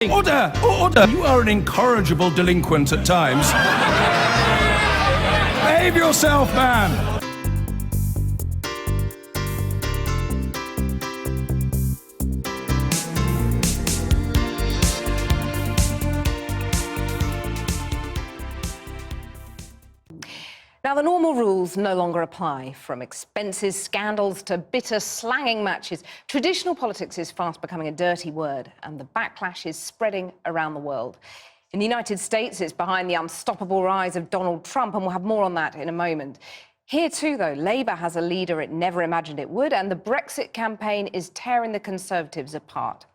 Order! Order! You are an incorrigible delinquent at times. Behave yourself, man! Now, the normal rules no longer apply. From expenses, scandals to bitter slanging matches, traditional politics is fast becoming a dirty word, and the backlash is spreading around the world. In the United States, it's behind the unstoppable rise of Donald Trump, and we'll have more on that in a moment. Here too, though, Labour has a leader it never imagined it would, and the Brexit campaign is tearing the Conservatives apart.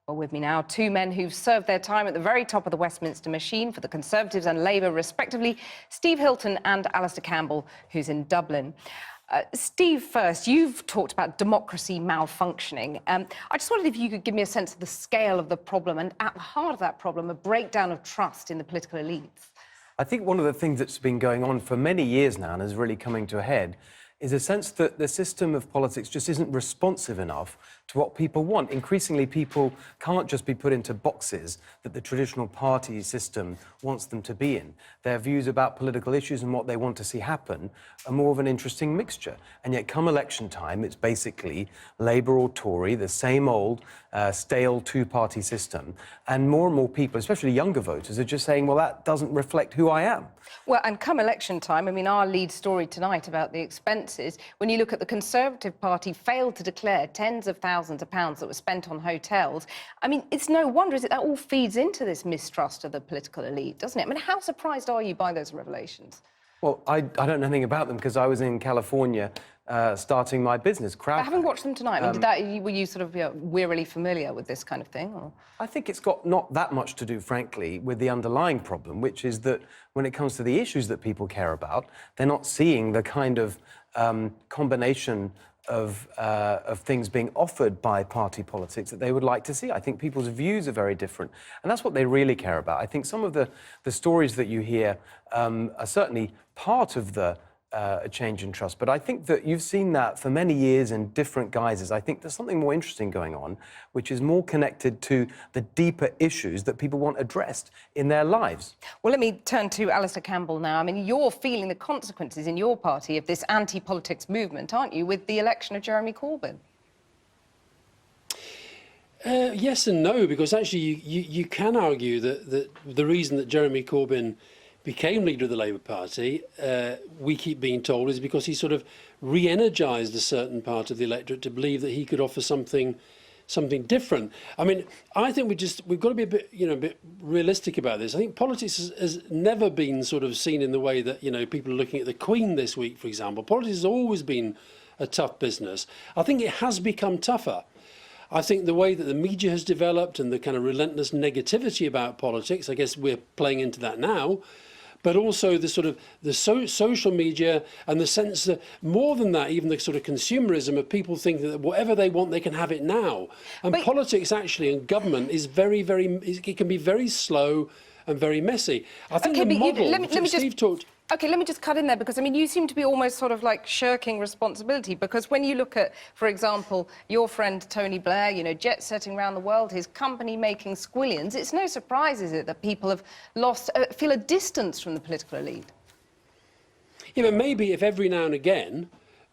Well, with me now, two men who've served their time at the very top of the Westminster machine for the Conservatives and Labour, respectively, Steve Hilton and Alastair Campbell, who's in Dublin. Steve, first, you've talked about democracy malfunctioning. I just wondered if you could give me a sense of the scale of the problem and, at the heart of that problem, a breakdown of trust in the political elites. I think one of the things that's been going on for many years now and is really coming to a head is a sense that the system of politics just isn't responsive enough to what people want. Increasingly, people can't just be put into boxes that the traditional party system wants them to be in. Their views about political issues and what they want to see happen are more of an interesting mixture. And yet, come election time, it's basically Labour or Tory, the same old stale two-party system. And more people, especially younger voters, are just saying, well, that doesn't reflect who I am. Well, and come election time, I mean, our lead story tonight about the expenses, when you look at the Conservative Party failed to declare tens of thousands of pounds that were spent on hotels. I mean, it's no wonder, is it, that all feeds into this mistrust of the political elite, doesn't it? I mean, how surprised are you by those revelations? Well, I don't know anything about them because I was in California starting my business. I haven't watched them tonight. I mean, were you sort of wearily familiar with this kind of thing? Or? I think it's got not that much to do, frankly, with the underlying problem, which is that when it comes to the issues that people care about, they're not seeing the kind of combination of things being offered by party politics that they would like to see. I think people's views are very different, and that's what they really care about. I think some of the stories that you hear are certainly part of the change in trust, but I think that you've seen that for many years in different guises. I think there's something more interesting going on, which is more connected to the deeper issues that people want addressed in their lives. Well, let me turn to Alastair Campbell now. I mean, you're feeling the consequences in your party of this anti-politics movement, aren't you, with the election of Jeremy Corbyn? Yes and no, because actually you can argue that the reason that Jeremy Corbyn became leader of the Labour Party, we keep being told, is because he sort of re-energised a certain part of the electorate to believe that he could offer something different. I mean, I think we've got to be a bit realistic about this. I think politics has never been sort of seen in the way that, people are looking at the Queen this week, for example. Politics has always been a tough business. I think it has become tougher. I think the way that the media has developed and the kind of relentless negativity about politics, I guess we're playing into that now, but also the sort of social media and the sense that more than that, even the sort of consumerism of people thinking that whatever they want, they can have it now. And politics actually and government is it can be very slow and very messy. I think the model, Steve talked... OK, let me just cut in there, because, I mean, you seem to be almost sort of like shirking responsibility, because when you look at, for example, your friend Tony Blair, jet-setting around the world, his company making squillions, it's no surprise, is it, that people have feel a distance from the political elite? Maybe if every now and again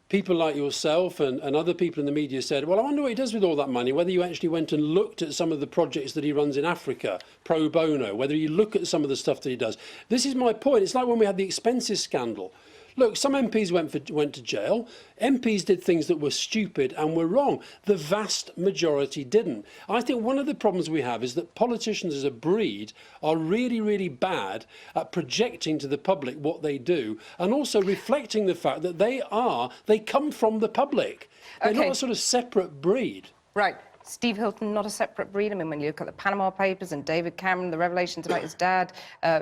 people like yourself and other people in the media said, well, I wonder what he does with all that money, whether you actually went and looked at some of the projects that he runs in Africa, pro bono, whether you look at some of the stuff that he does. This is my point. It's like when we had the expenses scandal. Look, some MPs went to jail. MPs did things that were stupid and were wrong. The vast majority didn't. I think one of the problems we have is that politicians as a breed are really, really bad at projecting to the public what they do and also reflecting the fact that they come from the public. They're not a sort of separate breed. Right. Steve Hilton, not a separate breed. I mean, when you look at the Panama Papers and David Cameron, the revelations about his dad,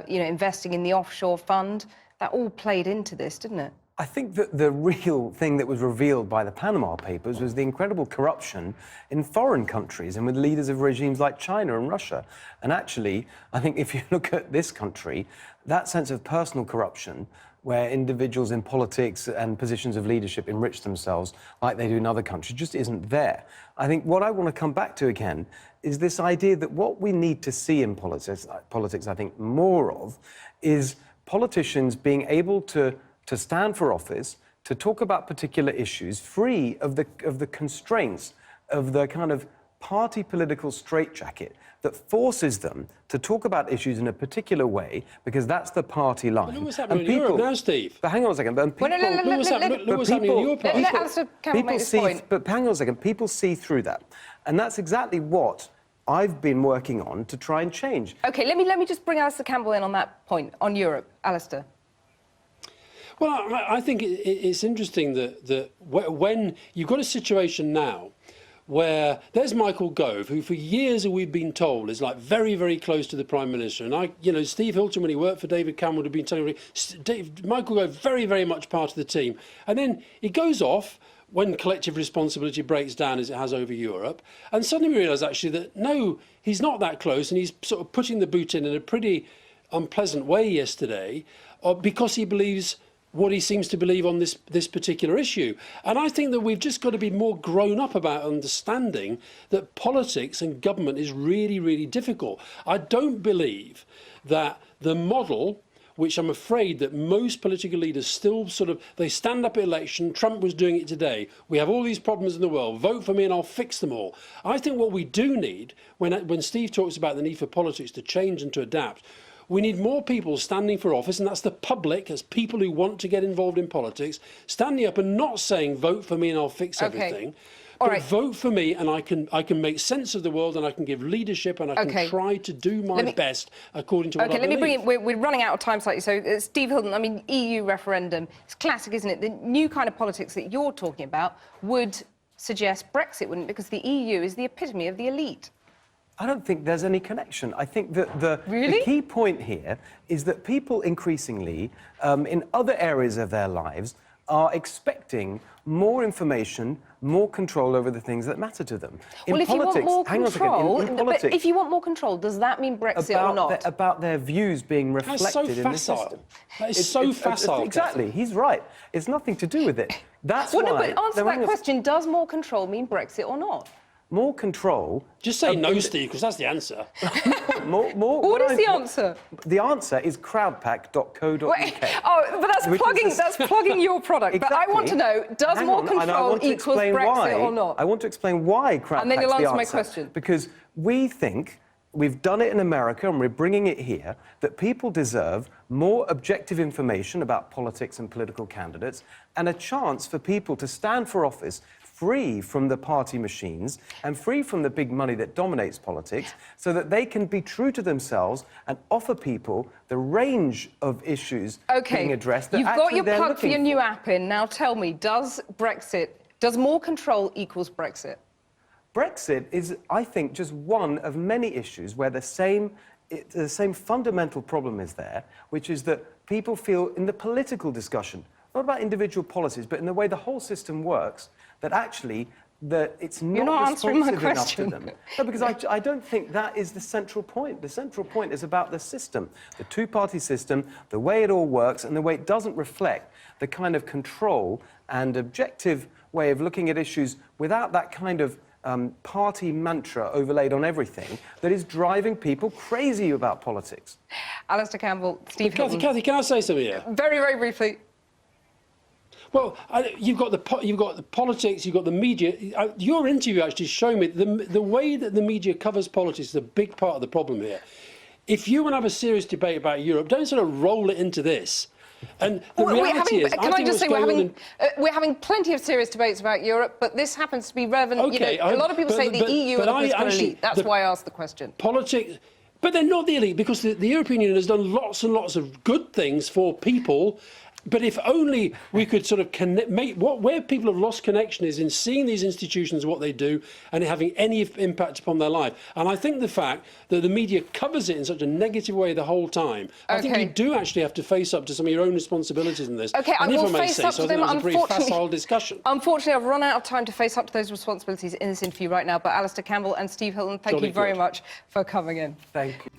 investing in the offshore fund, that all played into this, didn't it? I think that the real thing that was revealed by the Panama Papers was the incredible corruption in foreign countries and with leaders of regimes like China and Russia. And actually, I think if you look at this country, that sense of personal corruption, where individuals in politics and positions of leadership enrich themselves like they do in other countries, just isn't there. I think what I want to come back to again is this idea that what we need to see in politics, I think, more of, is politicians being able to stand for office, to talk about particular issues, free of the constraints of the kind of party political straitjacket that forces them to talk about issues in a particular way because that's the party line. Look what's happening in Europe now, Steve. But hang on a second. But people, look what's happening in your party. Let Alastair Campbell make this point. But hang on a second. People see through that, and that's exactly what I've been working on to try and change. OK, let me just bring Alastair Campbell in on that point, on Europe. Alastair. Well, I think it's interesting that when you've got a situation now where there's Michael Gove, who for years we've been told is like very, very close to the Prime Minister. And Steve Hilton, when he worked for David Cameron, would have been telling me, Michael Gove, very, very much part of the team. And then he goes off when collective responsibility breaks down as it has over Europe. And suddenly we realise actually that, no, he's not that close. And he's sort of putting the boot in a pretty unpleasant way yesterday because he believes what he seems to believe on this particular issue. And I think that we've just got to be more grown up about understanding that politics and government is really, really difficult. I don't believe that the model, which I'm afraid that most political leaders still they stand up at election. Trump was doing it today. We have all these problems in the world. Vote for me and I'll fix them all. I think what we do need, when Steve talks about the need for politics to change and to adapt, we need more people standing for office, and that's the public, as people who want to get involved in politics, standing up and not saying, vote for me and I'll fix everything. But vote for me and I can make sense of the world and I can give leadership and I can try to do my best according to what I believe. Let me bring it. We're running out of time slightly. So, Steve Hilton, I mean, EU referendum, it's classic, isn't it? The new kind of politics that you're talking about would suggest Brexit, wouldn't it? Because the EU is the epitome of the elite. I don't think there's any connection. I think that the key point here is that people increasingly, in other areas of their lives, are expecting more information, more control over the things that matter to them. Well, if you want more control, but if you want more control, does that mean Brexit or not? About their views being reflected in the system. That is so facile. Exactly, he's right. It's nothing to do with it. That's why. No, but answer that question: does more control mean Brexit or not? More control. Just say no, Steve, because that's the answer. What is the answer? The answer is crowdpack.co.uk. Oh, but that's plugging your product. Exactly. But I want to know: does more control equals Brexit or not? I want to explain why crowdpack's and then you'll answer the my question. Because we think, we've done it in America and we're bringing it here, that people deserve more objective information about politics and political candidates and a chance for people to stand for office free from the party machines and free from the big money that dominates politics so that they can be true to themselves and offer people the range of issues being addressed that you've got your plug for your new app in. Now tell me, does more control equals Brexit? Brexit is, I think, just one of many issues where the same fundamental problem is there, which is that people feel in the political discussion, not about individual policies, but in the way the whole system works, that actually it's not responsive enough to them. No, because I don't think that is the central point. The central point is about the system, the two-party system, the way it all works, and the way it doesn't reflect the kind of control and objective way of looking at issues without that kind of party mantra overlaid on everything that is driving people crazy about politics. Alastair Campbell, Steve Hilton. Kathy, can I say something here? Very, very briefly. Well, you've got the politics, you've got the media. Your interview actually showed me the way that the media covers politics is a big part of the problem here. If you want to have a serious debate about Europe, don't sort of roll it into this. And the reality is, can I just say we're having plenty of serious debates about Europe, but this happens to be relevant. Okay, a lot of people say the EU are the political elite. That's why I asked the question. Politics. But they're not the elite, because the European Union has done lots and lots of good things for people. But if only we could sort of where people have lost connection is in seeing these institutions, what they do, and it having any impact upon their life. And I think the fact that the media covers it in such a negative way the whole time, I think you do actually have to face up to some of your own responsibilities in this. Okay, and I will face up to them. It's a pretty facile discussion. Unfortunately, I've run out of time to face up to those responsibilities in this interview right now. But Alastair Campbell and Steve Hilton, thank you very much for coming in. Thank you.